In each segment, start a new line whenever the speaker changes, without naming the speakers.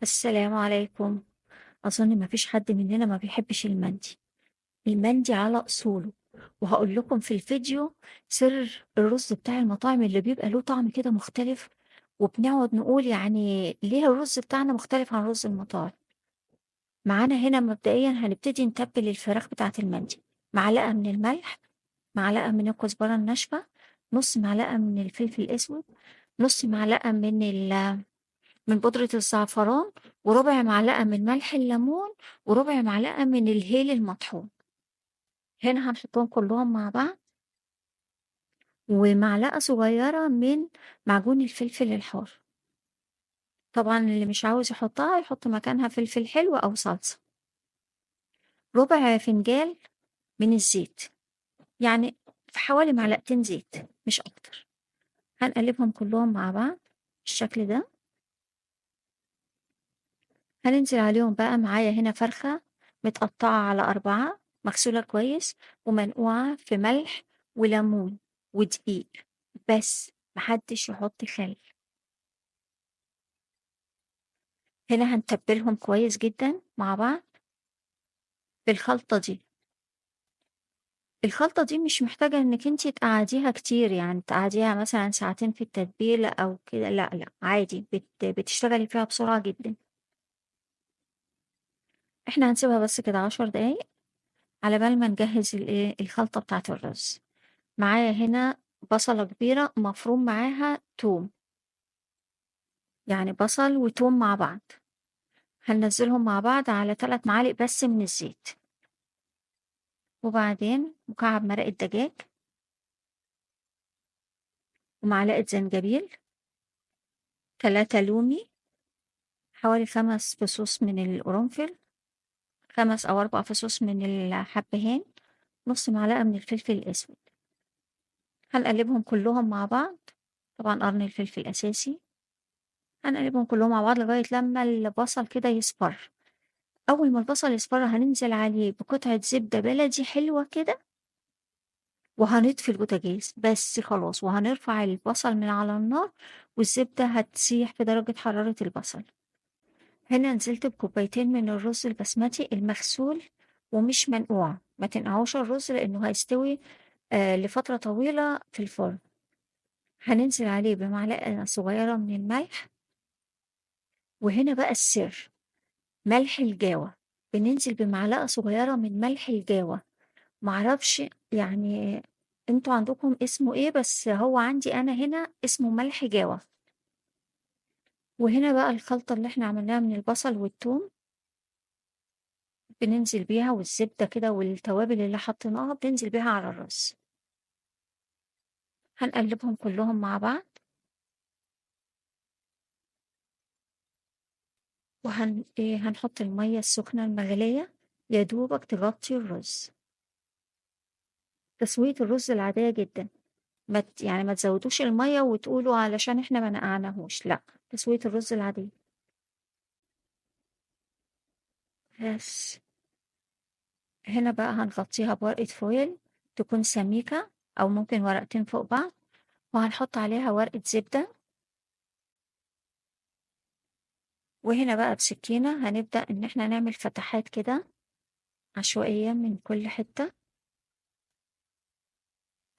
السلام عليكم. أظن ما فيش حد مننا ما بيحبش المندي. المندي على أصوله. وهقول لكم في الفيديو سر الرز بتاع المطاعم اللي بيبقى له طعم كده مختلف. وبنقعد نقول يعني ليه الرز بتاعنا مختلف عن رز المطاعم. معانا هنا مبدئيا هنبتدي نتبل الفراخ بتاعة المندي. معلقة من الملح، معلقة من الكزبرة الناشفة، نص معلقة من الفلفل الأسود، نص معلقة من بودرة الزعفران، وربع معلقة من ملح الليمون، وربع معلقة من الهيل المطحون. هنا هنحطهم كلهم مع بعض، ومعلقة صغيرة من معجون الفلفل الحار. طبعا اللي مش عاوز يحطها يحط مكانها فلفل حلو أو صلصة. ربع فنجان من الزيت، يعني في حوالي معلقتين زيت مش أكتر. هنقلبهم كلهم مع بعض بالشكل ده. هننزل عليهم بقى. معايا هنا فرخة متقطعة على 4، مغسولة كويس ومنقوعة في ملح وليمون ودقيق، بس محدش يحط خل. هنا هنتبلهم كويس جدا مع بعض بالخلطة دي. الخلطة دي مش محتاجة انك انتي تقعديها كتير، يعني تقعديها مثلا ساعتين في التتبيلة او كده، لا لا، عادي بتشتغلي فيها بسرعة جدا. احنا هنسيبها بس كده 10 دقايق على بال ما نجهز الخلطة بتاعة الرز. معايا هنا بصلة كبيرة مفروم معاها توم، يعني بصل وتوم مع بعض. هننزلهم مع بعض على 3 معالق بس من الزيت. وبعدين مكعب مرقة دجاج، ومعلقة زنجبيل، 3 لومي، حوالي 5 فصوص من القرنفل، 5 أو 4 فصوص من الحبهان، نص معلقة من الفلفل الأسود. هنقلبهم كلهم مع بعض. طبعا قرن الفلفل أساسي. هنقلبهم كلهم مع بعض لغاية لما البصل كده يصفر. أول ما البصل يصفر هننزل عليه بقطعة زبدة بلدي حلوة كده، وهنطفي البوتاجاز بس خلاص، وهنرفع البصل من على النار، والزبدة هتسيح في درجة حرارة البصل. هنا نزلت بكوبايتين من الرز البسمتي المغسول ومش منقوع. ما تنقعوش الرز لأنه هيستوي لفترة طويلة في الفرن. هننزل عليه بمعلقة صغيرة من الملح. وهنا بقى السر، ملح الجاوة. بننزل بمعلقة صغيرة من ملح الجاوة. معرفش يعني انتوا عندكم اسمه ايه، بس هو عندي انا هنا اسمه ملح جاوة. وهنا بقى الخلطة اللي احنا عملناها من البصل والثوم بننزل بيها، والزبدة كده والتوابل اللي حطيناها بننزل بيها على الرز. هنقلبهم كلهم مع بعض. هنحط المية السخنة المغلية يا دوبك تغطي الرز. تسوية الرز العادية جدا. يعني ما تزودوش المية وتقولوا علشان احنا ما نقعناهوش، لا، تسوية الرز العادية بس. هنا بقى هنغطيها بورقة فويل تكون سميكة، أو ممكن ورقتين فوق بعض، وهنحط عليها ورقة زبدة. وهنا بقى بسكينة هنبدأ إن احنا نعمل فتحات كده عشوائية من كل حتة،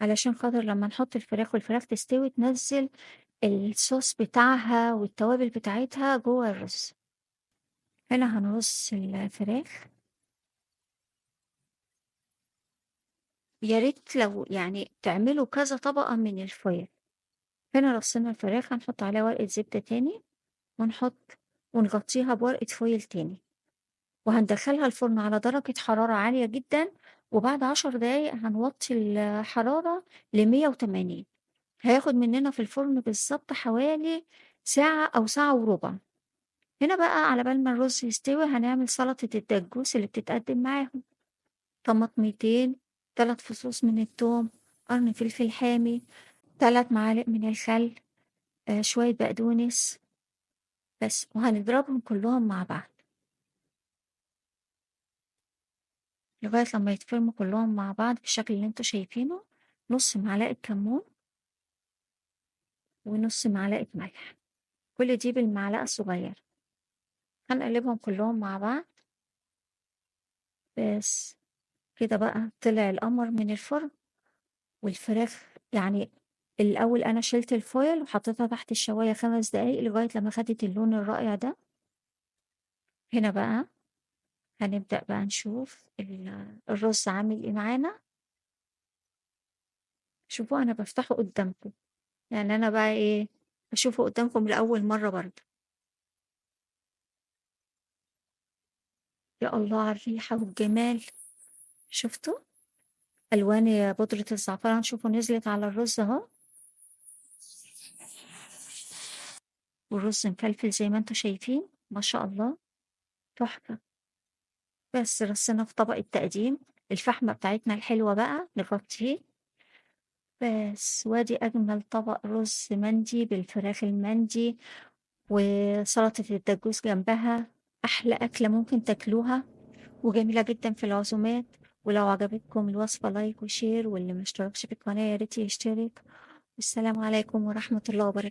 علشان خاطر لما نحط الفراخ والفراخ تستوي تنزل الصوص بتاعها والتوابل بتاعتها جوه الرز. هنا هنرص الفراخ. يا ريت لو يعني تعملوا كذا طبقة من الفويل. هنا رصينا الفراخ هنحط عليها ورقة زبدة تاني، ونحط ونغطيها بورقة فويل تاني، وهندخلها الفرن على درجة حرارة عالية جدا. وبعد 10 دقايق هنوطي الحرارة ل180. هياخد مننا في الفرن بالظبط حوالي ساعة أو ساعة وربع. هنا بقى على بال ما الرز يستوي هنعمل سلطة الدجوس اللي بتتقدم معاهم. طماطميتين، 3 فصوص من الثوم، قرن فلفل حامي، 3 معالق من الخل، شوية بقدونس بس. وهنضربهم كلهم مع بعض لغاية لما يتفرموا كلهم مع بعض بالشكل اللي انتوا شايفينه. نص معلقة كمون، ونص معلقة ملح، كل دي بالمعلقة الصغيرة. هنقلبهم كلهم مع بعض. بس كده بقى طلع القمر من الفرن. والفراخ يعني الأول أنا شلت الفويل وحطيتها تحت الشواية 5 دقايق لغاية لما خدت اللون الرائع ده. هنا بقى هنبدأ بقى نشوف الرز عامل ايه معانا. شوفوا أنا بفتحه قدامكم، يعني أنا بقى ايه بشوفه قدامكم لأول مرة برضه. يا الله على الريحة والجمال. شفتوا ألوان بودرة الزعفران؟ شوفوا نزلت على الرز اهو، والرز مفلفل زي ما انتوا شايفين ما شاء الله، تحفة. بس رصينا في طبق التقديم، الفحمة بتاعتنا الحلوة بقى نغطيه. بس وادي أجمل طبق رز مندي بالفراخ المندي وسلطة الدجوز جنبها. أحلى أكلة ممكن تاكلوها وجميلة جدا في العزومات. ولو عجبتكم الوصفة لايك وشير، واللي مشتركش في القناة ياريت يشترك. والسلام عليكم ورحمة الله وبركاته.